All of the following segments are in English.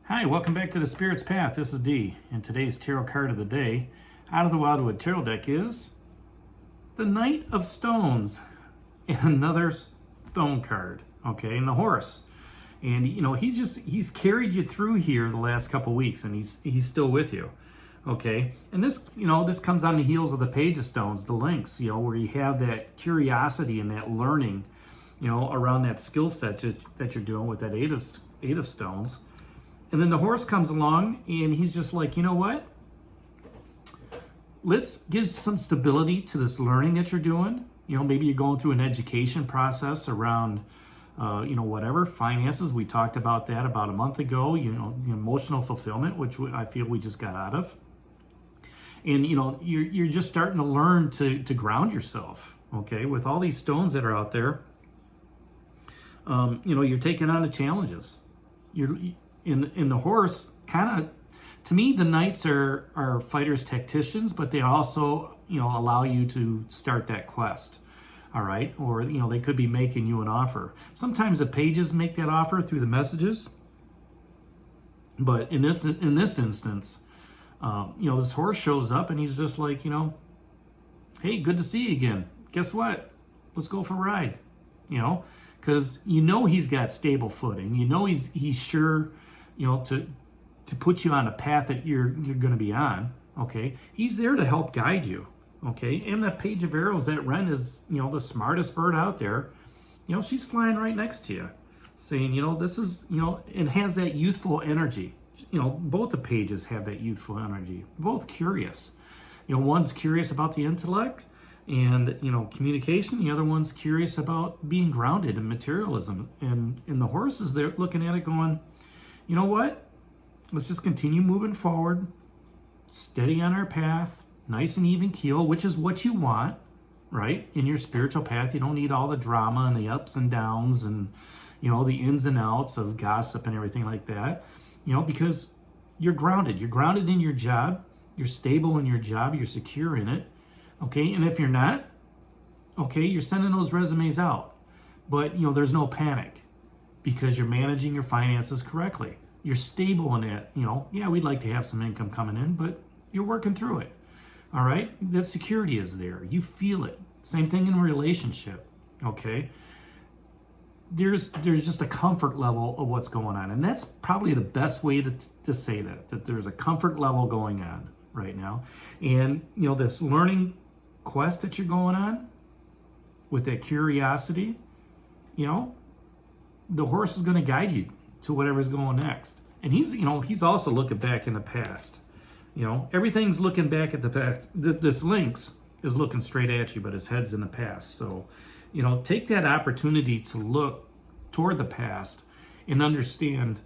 Hi, welcome back to the Spirit's Path. This is D, and today's tarot card of the day out of the Wildwood Tarot deck is the Knight of Stones, and another stone card, okay, and the horse. And he's carried you through here the last couple weeks, and he's still with you, okay. And this comes on the heels of the Page of Stones, the links, where you have that curiosity and that learning, around that skill set that you're doing with that Eight of Stones. And then the horse comes along and he's just like, you know what? Let's give some stability to this learning that you're doing. Maybe you're going through an education process around, whatever, finances. We talked about that about a month ago, the emotional fulfillment, which I feel we just got out of. And, you're just starting to learn to ground yourself, okay? With all these stones that are out there, you're taking on the challenges. In the horse, kind of, to me, the knights are fighters, tacticians, but they also, allow you to start that quest, all right? Or, they could be making you an offer. Sometimes the pages make that offer through the messages, but in this instance, this horse shows up and he's just like, hey, good to see you again. Guess what? Let's go for a ride, because he's got stable footing. He's sure, to put you on a path that you're going to be on, okay? He's there to help guide you, okay? And the Page of Arrows, that wren is, the smartest bird out there. She's flying right next to you, saying, this is, it has that youthful energy. Both the pages have that youthful energy, both curious. One's curious about the intellect and, communication. The other one's curious about being grounded in materialism. And the horse is there looking at it going, you know what? Let's just continue moving forward, steady on our path, nice and even keel, which is what you want, right? In your spiritual path, you don't need all the drama and the ups and downs and, the ins and outs of gossip and everything like that, because you're grounded. You're grounded in your job. You're stable in your job. You're secure in it, okay? And if you're not, okay, you're sending those resumes out. But, there's no panic because you're managing your finances correctly. You're stable in it. Yeah, we'd like to have some income coming in, but you're working through it. All right? That security is there. You feel it. Same thing in a relationship. Okay? There's just a comfort level of what's going on. And that's probably the best way to say that there's a comfort level going on right now. And, this learning quest that you're going on with that curiosity, the horse is going to guide you to whatever's going next. And he's also looking back in the past. Everything's looking back at the past. This lynx is looking straight at you, but his head's in the past. So, take that opportunity to look toward the past and understand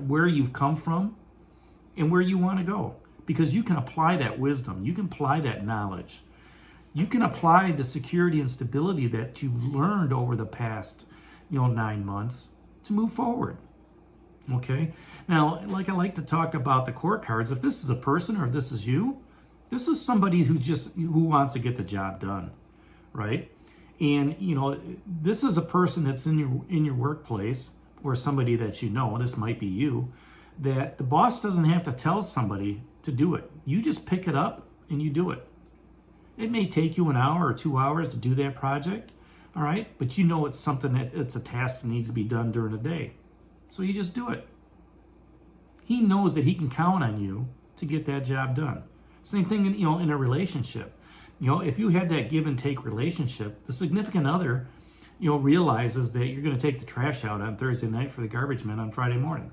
where you've come from and where you want to go. Because you can apply that wisdom. You can apply that knowledge. You can apply the security and stability that you've learned over the past, 9 months to move forward. Okay? Now, like I like to talk about the court cards, if this is a person or if this is you, this is somebody who wants to get the job done, right? And, this is a person that's in your workplace or somebody that this might be you, that the boss doesn't have to tell somebody to do it. You just pick it up and you do it. It may take you an hour or 2 hours to do that project, all right? But it's something it's a task that needs to be done during the day. So you just do it. He knows that he can count on you to get that job done. Same thing in a relationship. If you had that give and take relationship, the significant other, realizes that you're going to take the trash out on Thursday night for the garbage men on Friday morning.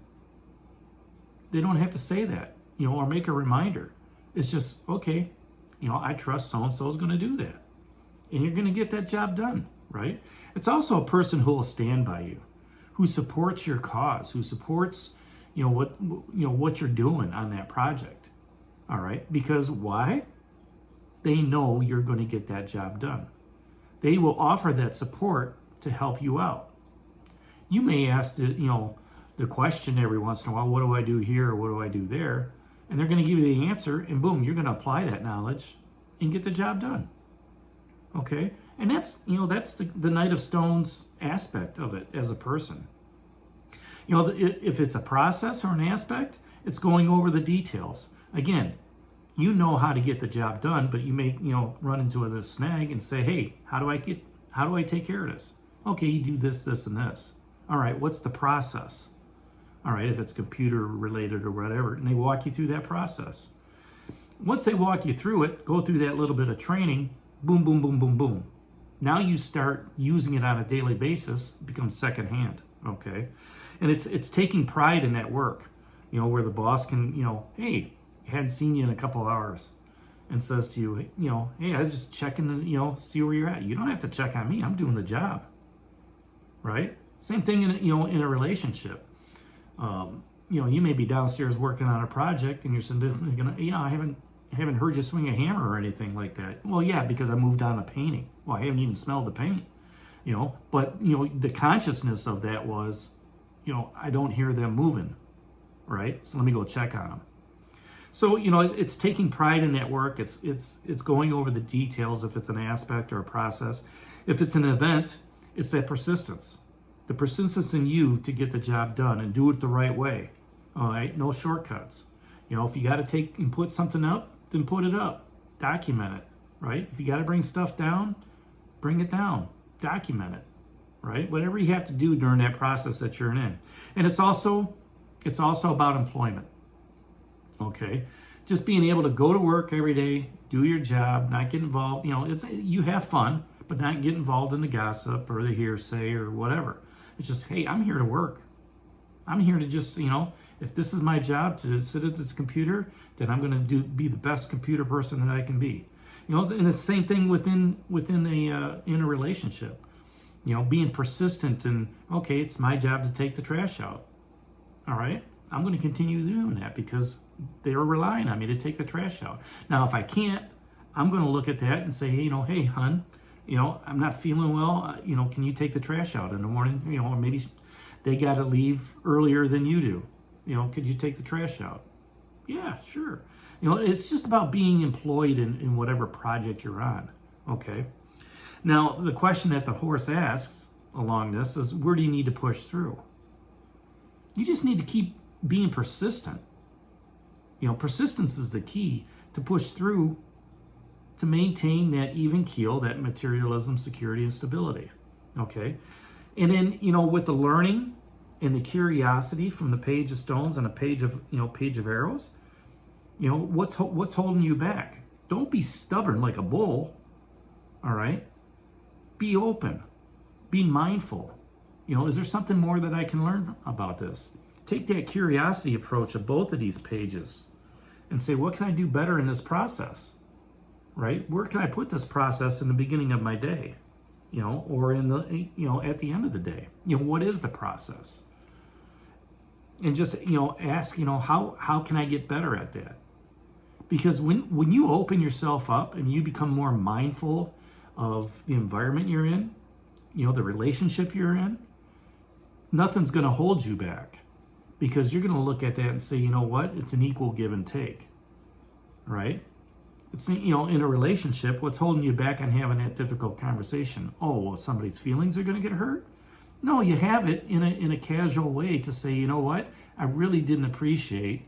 They don't have to say that, or make a reminder. It's just, okay, I trust so-and-so is going to do that. And you're going to get that job done, right? It's also a person who will stand by you, who supports your cause, who supports, what you're doing on that project. All right? Because why? They know you're going to get that job done. They will offer that support to help you out. You may ask the question every once in a while, what do I do here or what do I do there? And they're going to give you the answer, and boom, you're going to apply that knowledge and get the job done. Okay? And that's the Knight of Stones aspect of it as a person. You know, if it's a process or an aspect, it's going over the details. Again, you know how to get the job done, but you may, you know, run into this snag and say, hey, how do I take care of this? Okay, you do this, this, and this. All right, what's the process? All right, if it's computer related or whatever, and they walk you through that process. Once they walk you through it, go through that little bit of training, boom, boom, boom, boom, boom. Now you start using it on a daily basis, it becomes secondhand, okay? And it's taking pride in that work, you know, where the boss can, you know, hey, hadn't seen you in a couple of hours, and says to you, you know, hey, I was just checking to, you know, see where you're at. You don't have to check on me. I'm doing the job, right? Same thing in, you know, in a relationship. You know, you may be downstairs working on a project, and you're saying, you know, I haven't heard you swing a hammer or anything like that. Well, yeah, because I moved on to painting. Well, I haven't even smelled the paint, you know. But, you know, the consciousness of that was, you know, I don't hear them moving, right? So let me go check on them. So, you know, it's taking pride in that work. It's going over the details if it's an aspect or a process. If it's an event, it's that persistence. The persistence in you to get the job done and do it the right way. All right, no shortcuts. You know, if you got to take and put something up, then put it up. Document it, right? If you got to bring stuff down, bring it down. Document it, right? Whatever you have to do during that process that you're in. And it's also about employment. Okay, just being able to go to work every day, do your job, not get involved. You know, you have fun, but not get involved in the gossip or the hearsay or whatever. It's just, hey, I'm here to work. I'm here to just, you know, if this is my job to sit at this computer, then I'm going to be the best computer person that I can be. You know, and it's the same thing within in a relationship. You know, being persistent and, okay, it's my job to take the trash out. All right, I'm going to continue doing that because they're relying on me to take the trash out. Now, if I can't, I'm going to look at that and say, you know, hey, hun, you know, I'm not feeling well. You know, can you take the trash out in the morning? You know, or maybe they got to leave earlier than you do. You know, could you take the trash out? Yeah, sure. You know, it's just about being employed in whatever project you're on. Okay. Now, the question that the horse asks along this is, where do you need to push through? You just need to keep being persistent. You know, persistence is the key to push through to maintain that even keel, that materialism, security, and stability. Okay? And then, you know, with the learning and the curiosity from the page of stones and a page of, you know, page of arrows, you know, what's holding you back? Don't be stubborn like a bull. All right? Be open. Be mindful. You know, is there something more that I can learn about this? Take that curiosity approach of both of these pages and say, what can I do better in this process? Right? Where can I put this process in the beginning of my day? You know, or in the, you know, at the end of the day? You know, what is the process? And just, you know, ask, you know, how can I get better at that? Because when you open yourself up and you become more mindful of the environment you're in, you know, the relationship you're in, nothing's going to hold you back, because you're going to look at that and say, you know what, it's an equal give and take, right? It's, you know, in a relationship, what's holding you back on having that difficult conversation? Oh, well, somebody's feelings are going to get hurt? No, you have it in a casual way to say, you know what, I really didn't appreciate,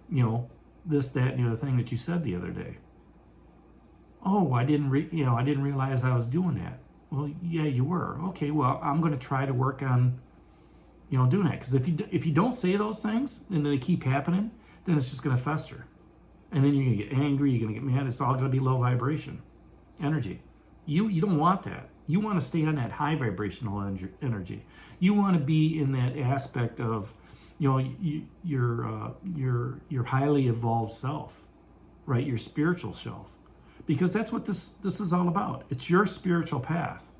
you know, this, that, and the other thing that you said the other day. Oh, I didn't realize I was doing that. Well, yeah, you were. Okay, well, I'm going to try to work on, you know, doing that. Because if you don't say those things and they keep happening, then it's just going to fester. And then you're going to get angry, you're going to get mad. It's all going to be low vibration energy. You don't want that. You want to stay on that high vibrational energy. You want to be in that aspect of, you know, your highly evolved self, right? Your spiritual self. Because that's what this is all about. It's your spiritual path.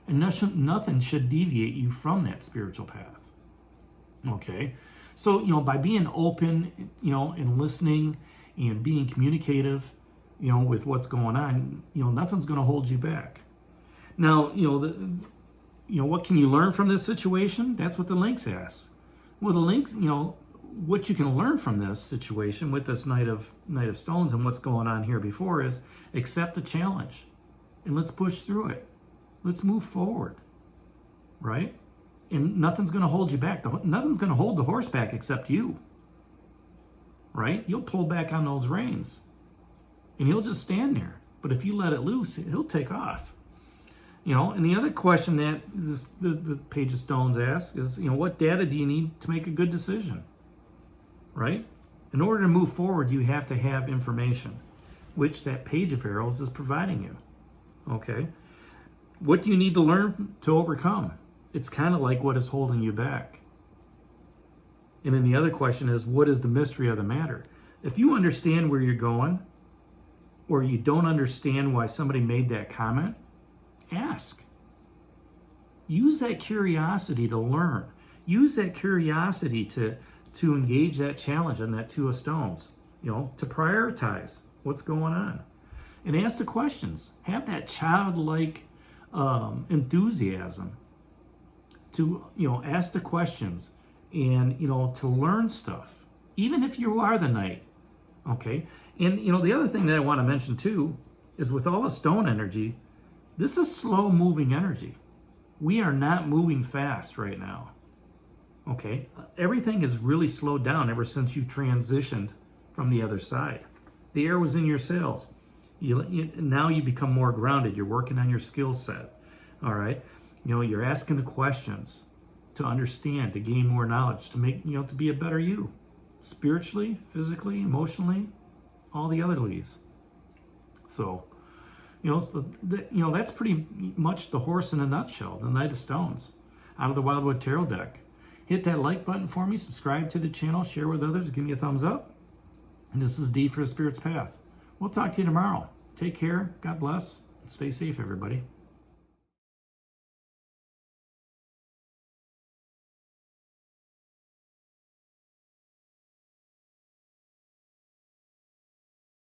And nothing should deviate you from that spiritual path. Okay? So, you know, by being open, you know, and listening and being communicative, you know, with what's going on, you know, nothing's going to hold you back. Now, you know, what can you learn from this situation? That's what the links ask. Well, the links, you know, what you can learn from this situation with this Knight of Stones and what's going on here before is accept the challenge and let's push through it. Let's move forward, right? And nothing's going to hold you back. Nothing's going to hold the horse back except you. Right? You'll pull back on those reins. And he'll just stand there. But if you let it loose, he'll take off. And the other question that the Page of Stones asks is, what data do you need to make a good decision? Right? In order to move forward, you have to have information, which that Page of Arrows is providing you. Okay? What do you need to learn to overcome? It's kind of like what is holding you back. And then the other question is, what is the mystery of the matter? If you understand where you're going, or you don't understand why somebody made that comment, ask. Use that curiosity to learn. Use that curiosity to engage that challenge on that Two of Stones, to prioritize what's going on. And ask the questions. Have that childlike enthusiasm to, ask the questions and, to learn stuff, even if you are the knight, okay? And, the other thing that I want to mention too is with all the stone energy, this is slow-moving energy. We are not moving fast right now, okay? Everything is really slowed down ever since you transitioned from the other side. The air was in your sails. Now you become more grounded. You're working on your skill set, all right? You're asking the questions to understand, to gain more knowledge, to make, to be a better you, spiritually, physically, emotionally, all the other leads. So, that's pretty much the horse in a nutshell, the Knight of Stones, out of the Wildwood Tarot deck. Hit that like button for me, subscribe to the channel, share with others, give me a thumbs up. And this is D for the Spirit's Path. We'll talk to you tomorrow. Take care, God bless, and stay safe, everybody.